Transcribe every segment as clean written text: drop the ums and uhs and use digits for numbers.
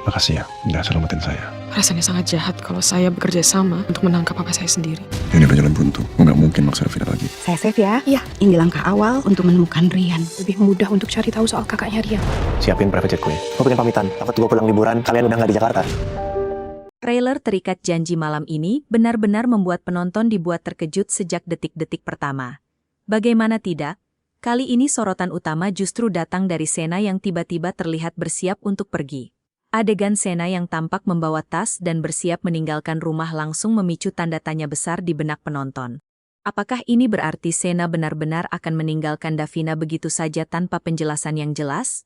Makasih ya, udah selamatin saya. Rasanya sangat jahat kalau saya bekerja sama untuk menangkap papa saya sendiri. Ini udah jalan buntu, gue gak mungkin maksa Davina lagi. Saya save ya. Iya. Ini langkah awal untuk menemukan Rian. Lebih mudah untuk cari tahu soal kakaknya Rian. Siapin private jet gue. Gue pengen pamitan, takut gue pulang liburan, kalian udah gak di Jakarta. Trailer Terikat Janji malam ini benar-benar membuat penonton dibuat terkejut sejak detik-detik pertama. Bagaimana tidak, kali ini sorotan utama justru datang dari Sena yang tiba-tiba terlihat bersiap untuk pergi. Adegan Sena yang tampak membawa tas dan bersiap meninggalkan rumah langsung memicu tanda tanya besar di benak penonton. Apakah ini berarti Sena benar-benar akan meninggalkan Davina begitu saja tanpa penjelasan yang jelas?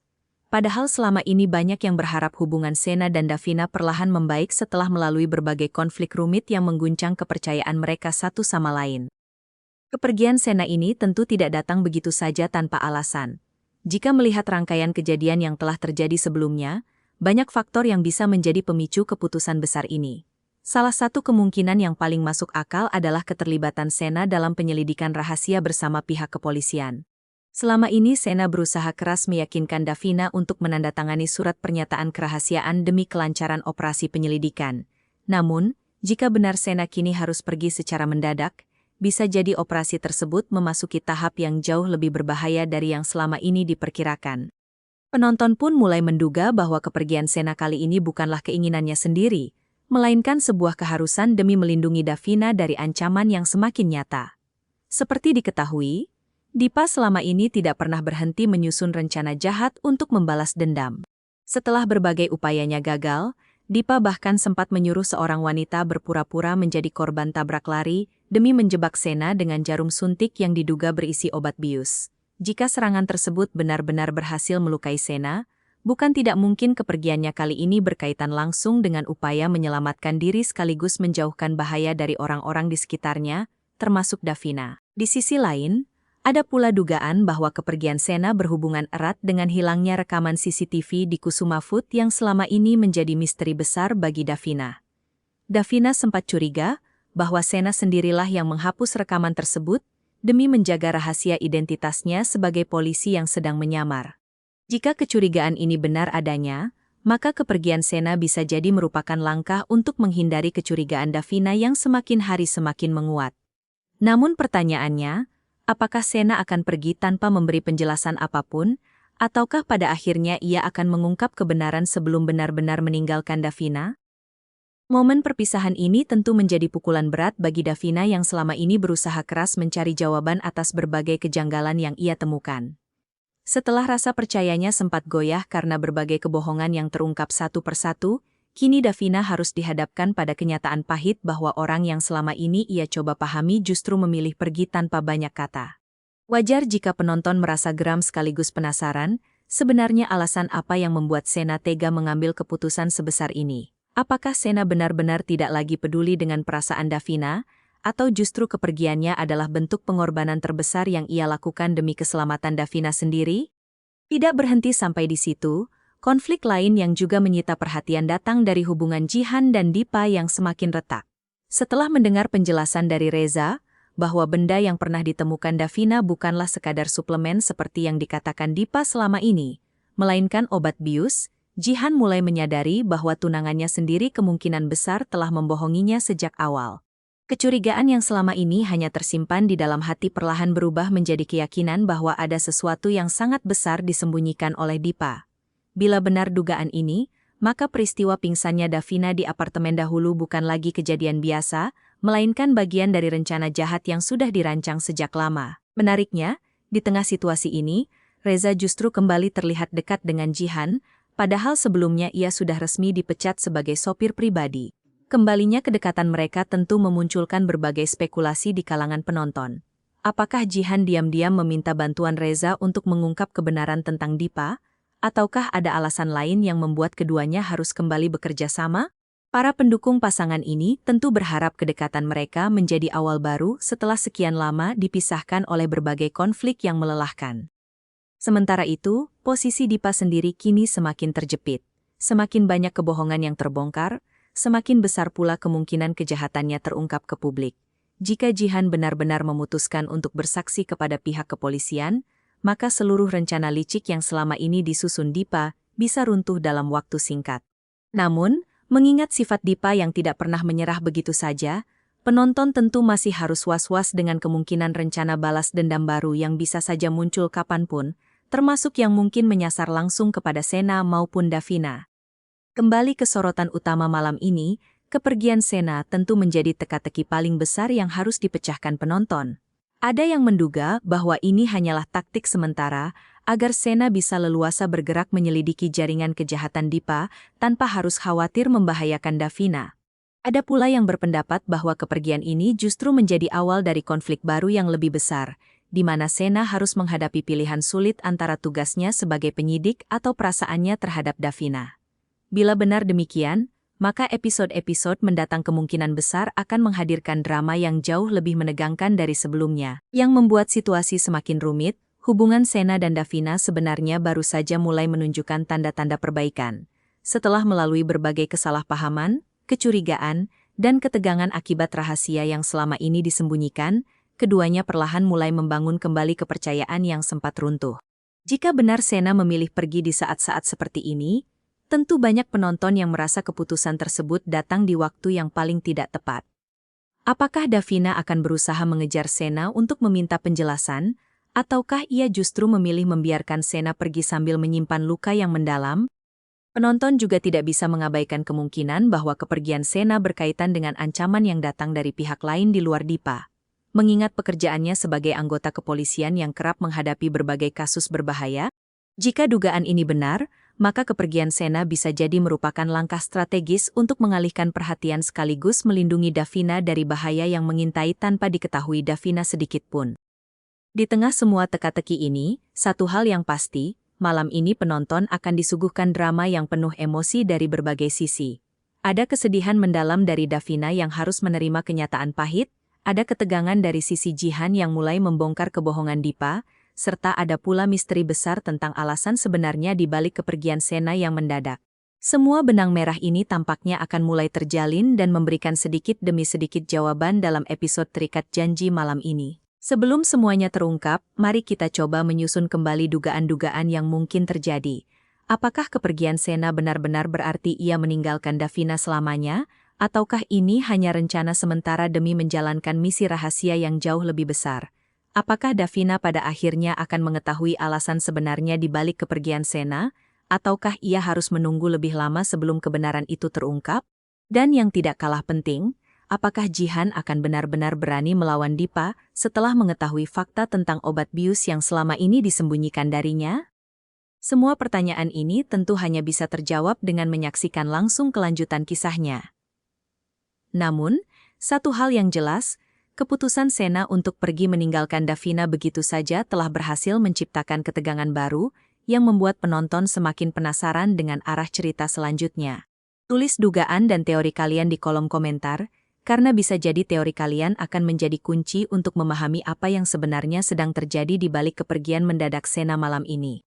Padahal selama ini banyak yang berharap hubungan Sena dan Davina perlahan membaik setelah melalui berbagai konflik rumit yang mengguncang kepercayaan mereka satu sama lain. Kepergian Sena ini tentu tidak datang begitu saja tanpa alasan. Jika melihat rangkaian kejadian yang telah terjadi sebelumnya, banyak faktor yang bisa menjadi pemicu keputusan besar ini. Salah satu kemungkinan yang paling masuk akal adalah keterlibatan Sena dalam penyelidikan rahasia bersama pihak kepolisian. Selama ini Sena berusaha keras meyakinkan Davina untuk menandatangani surat pernyataan kerahasiaan demi kelancaran operasi penyelidikan. Namun, jika benar Sena kini harus pergi secara mendadak, bisa jadi operasi tersebut memasuki tahap yang jauh lebih berbahaya dari yang selama ini diperkirakan. Penonton pun mulai menduga bahwa kepergian Sena kali ini bukanlah keinginannya sendiri, melainkan sebuah keharusan demi melindungi Davina dari ancaman yang semakin nyata. Seperti diketahui, Dipa selama ini tidak pernah berhenti menyusun rencana jahat untuk membalas dendam. Setelah berbagai upayanya gagal, Dipa bahkan sempat menyuruh seorang wanita berpura-pura menjadi korban tabrak lari demi menjebak Sena dengan jarum suntik yang diduga berisi obat bius. Jika serangan tersebut benar-benar berhasil melukai Sena, bukan tidak mungkin kepergiannya kali ini berkaitan langsung dengan upaya menyelamatkan diri sekaligus menjauhkan bahaya dari orang-orang di sekitarnya, termasuk Davina. Di sisi lain, ada pula dugaan bahwa kepergian Sena berhubungan erat dengan hilangnya rekaman CCTV di Kusuma Food yang selama ini menjadi misteri besar bagi Davina. Davina sempat curiga bahwa Sena sendirilah yang menghapus rekaman tersebut demi menjaga rahasia identitasnya sebagai polisi yang sedang menyamar. Jika kecurigaan ini benar adanya, maka kepergian Sena bisa jadi merupakan langkah untuk menghindari kecurigaan Davina yang semakin hari semakin menguat. Namun pertanyaannya, apakah Sena akan pergi tanpa memberi penjelasan apapun, ataukah pada akhirnya ia akan mengungkap kebenaran sebelum benar-benar meninggalkan Davina? Momen perpisahan ini tentu menjadi pukulan berat bagi Davina yang selama ini berusaha keras mencari jawaban atas berbagai kejanggalan yang ia temukan. Setelah rasa percayanya sempat goyah karena berbagai kebohongan yang terungkap satu persatu, kini Davina harus dihadapkan pada kenyataan pahit bahwa orang yang selama ini ia coba pahami justru memilih pergi tanpa banyak kata. Wajar jika penonton merasa geram sekaligus penasaran, sebenarnya alasan apa yang membuat Sena tega mengambil keputusan sebesar ini. Apakah Sena benar-benar tidak lagi peduli dengan perasaan Davina, atau justru kepergiannya adalah bentuk pengorbanan terbesar yang ia lakukan demi keselamatan Davina sendiri? Tidak berhenti sampai di situ, konflik lain yang juga menyita perhatian datang dari hubungan Jihan dan Dipa yang semakin retak. Setelah mendengar penjelasan dari Reza, bahwa benda yang pernah ditemukan Davina bukanlah sekadar suplemen seperti yang dikatakan Dipa selama ini, melainkan obat bius, Jihan mulai menyadari bahwa tunangannya sendiri kemungkinan besar telah membohonginya sejak awal. Kecurigaan yang selama ini hanya tersimpan di dalam hati perlahan berubah menjadi keyakinan bahwa ada sesuatu yang sangat besar disembunyikan oleh Dipa. Bila benar dugaan ini, maka peristiwa pingsannya Davina di apartemen dahulu bukan lagi kejadian biasa, melainkan bagian dari rencana jahat yang sudah dirancang sejak lama. Menariknya, di tengah situasi ini, Reza justru kembali terlihat dekat dengan Jihan, padahal sebelumnya ia sudah resmi dipecat sebagai sopir pribadi. Kembalinya kedekatan mereka tentu memunculkan berbagai spekulasi di kalangan penonton. Apakah Jihan diam-diam meminta bantuan Reza untuk mengungkap kebenaran tentang Dipa? Ataukah ada alasan lain yang membuat keduanya harus kembali bekerja sama? Para pendukung pasangan ini tentu berharap kedekatan mereka menjadi awal baru setelah sekian lama dipisahkan oleh berbagai konflik yang melelahkan. Sementara itu, posisi Dipa sendiri kini semakin terjepit. Semakin banyak kebohongan yang terbongkar, semakin besar pula kemungkinan kejahatannya terungkap ke publik. Jika Jihan benar-benar memutuskan untuk bersaksi kepada pihak kepolisian, maka seluruh rencana licik yang selama ini disusun Dipa bisa runtuh dalam waktu singkat. Namun, mengingat sifat Dipa yang tidak pernah menyerah begitu saja, penonton tentu masih harus was-was dengan kemungkinan rencana balas dendam baru yang bisa saja muncul kapanpun, termasuk yang mungkin menyasar langsung kepada Sena maupun Davina. Kembali ke sorotan utama malam ini, kepergian Sena tentu menjadi teka-teki paling besar yang harus dipecahkan penonton. Ada yang menduga bahwa ini hanyalah taktik sementara agar Sena bisa leluasa bergerak menyelidiki jaringan kejahatan Dipa tanpa harus khawatir membahayakan Davina. Ada pula yang berpendapat bahwa kepergian ini justru menjadi awal dari konflik baru yang lebih besar, di mana Sena harus menghadapi pilihan sulit antara tugasnya sebagai penyidik atau perasaannya terhadap Davina. Bila benar demikian, maka episode-episode mendatang kemungkinan besar akan menghadirkan drama yang jauh lebih menegangkan dari sebelumnya. Yang membuat situasi semakin rumit, hubungan Sena dan Davina sebenarnya baru saja mulai menunjukkan tanda-tanda perbaikan. Setelah melalui berbagai kesalahpahaman, kecurigaan, dan ketegangan akibat rahasia yang selama ini disembunyikan, keduanya perlahan mulai membangun kembali kepercayaan yang sempat runtuh. Jika benar Sena memilih pergi di saat-saat seperti ini, tentu banyak penonton yang merasa keputusan tersebut datang di waktu yang paling tidak tepat. Apakah Davina akan berusaha mengejar Sena untuk meminta penjelasan, ataukah ia justru memilih membiarkan Sena pergi sambil menyimpan luka yang mendalam? Penonton juga tidak bisa mengabaikan kemungkinan bahwa kepergian Sena berkaitan dengan ancaman yang datang dari pihak lain di luar Dipa. Mengingat pekerjaannya sebagai anggota kepolisian yang kerap menghadapi berbagai kasus berbahaya, jika dugaan ini benar, maka kepergian Sena bisa jadi merupakan langkah strategis untuk mengalihkan perhatian sekaligus melindungi Davina dari bahaya yang mengintai tanpa diketahui Davina sedikitpun. Di tengah semua teka-teki ini, satu hal yang pasti, malam ini penonton akan disuguhkan drama yang penuh emosi dari berbagai sisi. Ada kesedihan mendalam dari Davina yang harus menerima kenyataan pahit, ada ketegangan dari sisi Jihan yang mulai membongkar kebohongan Dipa, serta ada pula misteri besar tentang alasan sebenarnya di balik kepergian Sena yang mendadak. Semua benang merah ini tampaknya akan mulai terjalin dan memberikan sedikit demi sedikit jawaban dalam episode Terikat Janji malam ini. Sebelum semuanya terungkap, mari kita coba menyusun kembali dugaan-dugaan yang mungkin terjadi. Apakah kepergian Sena benar-benar berarti ia meninggalkan Davina selamanya, ataukah ini hanya rencana sementara demi menjalankan misi rahasia yang jauh lebih besar? Apakah Davina pada akhirnya akan mengetahui alasan sebenarnya di balik kepergian Sena, ataukah ia harus menunggu lebih lama sebelum kebenaran itu terungkap? Dan yang tidak kalah penting, apakah Jihan akan benar-benar berani melawan Dipa setelah mengetahui fakta tentang obat bius yang selama ini disembunyikan darinya? Semua pertanyaan ini tentu hanya bisa terjawab dengan menyaksikan langsung kelanjutan kisahnya. Namun, satu hal yang jelas, keputusan Sena untuk pergi meninggalkan Davina begitu saja telah berhasil menciptakan ketegangan baru yang membuat penonton semakin penasaran dengan arah cerita selanjutnya. Tulis dugaan dan teori kalian di kolom komentar, karena bisa jadi teori kalian akan menjadi kunci untuk memahami apa yang sebenarnya sedang terjadi di balik kepergian mendadak Sena malam ini.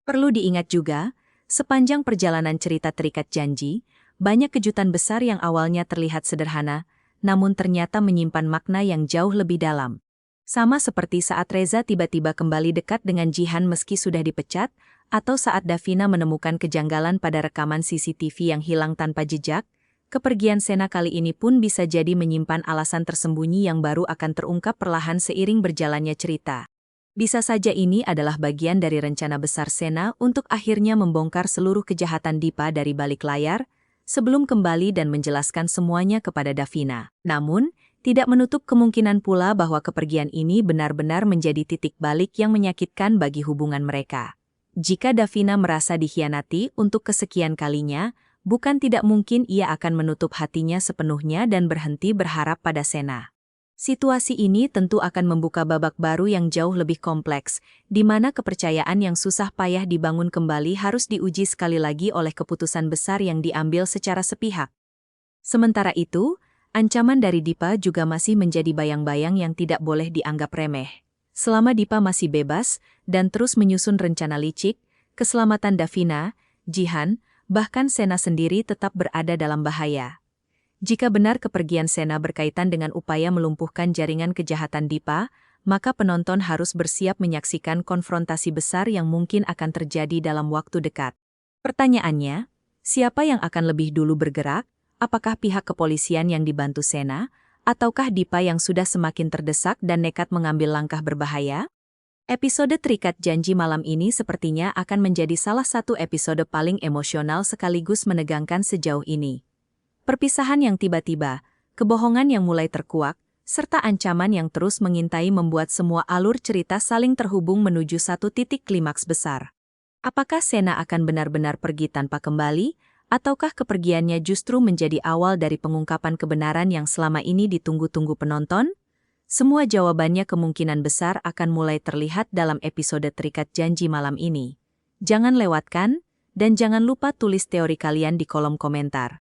Perlu diingat juga, sepanjang perjalanan cerita Terikat Janji, banyak kejutan besar yang awalnya terlihat sederhana, namun ternyata menyimpan makna yang jauh lebih dalam. Sama seperti saat Reza tiba-tiba kembali dekat dengan Jihan meski sudah dipecat, atau saat Davina menemukan kejanggalan pada rekaman CCTV yang hilang tanpa jejak, kepergian Sena kali ini pun bisa jadi menyimpan alasan tersembunyi yang baru akan terungkap perlahan seiring berjalannya cerita. Bisa saja ini adalah bagian dari rencana besar Sena untuk akhirnya membongkar seluruh kejahatan Dipa dari balik layar, sebelum kembali dan menjelaskan semuanya kepada Davina. Namun, tidak menutup kemungkinan pula bahwa kepergian ini benar-benar menjadi titik balik yang menyakitkan bagi hubungan mereka. Jika Davina merasa dikhianati untuk kesekian kalinya, bukan tidak mungkin ia akan menutup hatinya sepenuhnya dan berhenti berharap pada Sena. Situasi ini tentu akan membuka babak baru yang jauh lebih kompleks, di mana kepercayaan yang susah payah dibangun kembali harus diuji sekali lagi oleh keputusan besar yang diambil secara sepihak. Sementara itu, ancaman dari Dipa juga masih menjadi bayang-bayang yang tidak boleh dianggap remeh. Selama Dipa masih bebas dan terus menyusun rencana licik, keselamatan Davina, Jihan, bahkan Sena sendiri tetap berada dalam bahaya. Jika benar kepergian Sena berkaitan dengan upaya melumpuhkan jaringan kejahatan Dipa, maka penonton harus bersiap menyaksikan konfrontasi besar yang mungkin akan terjadi dalam waktu dekat. Pertanyaannya, Siapa yang akan lebih dulu bergerak? Apakah pihak kepolisian yang dibantu Sena, ataukah Dipa yang sudah semakin terdesak dan nekat mengambil langkah berbahaya? Episode Terikat Janji malam ini sepertinya akan menjadi salah satu episode paling emosional sekaligus menegangkan sejauh ini. Perpisahan yang tiba-tiba, kebohongan yang mulai terkuak, serta ancaman yang terus mengintai membuat semua alur cerita saling terhubung menuju satu titik klimaks besar. Apakah Sena akan benar-benar pergi tanpa kembali, ataukah kepergiannya justru menjadi awal dari pengungkapan kebenaran yang selama ini ditunggu-tunggu penonton? Semua jawabannya kemungkinan besar akan mulai terlihat dalam episode Terikat Janji malam ini. Jangan lewatkan, dan jangan lupa tulis teori kalian di kolom komentar.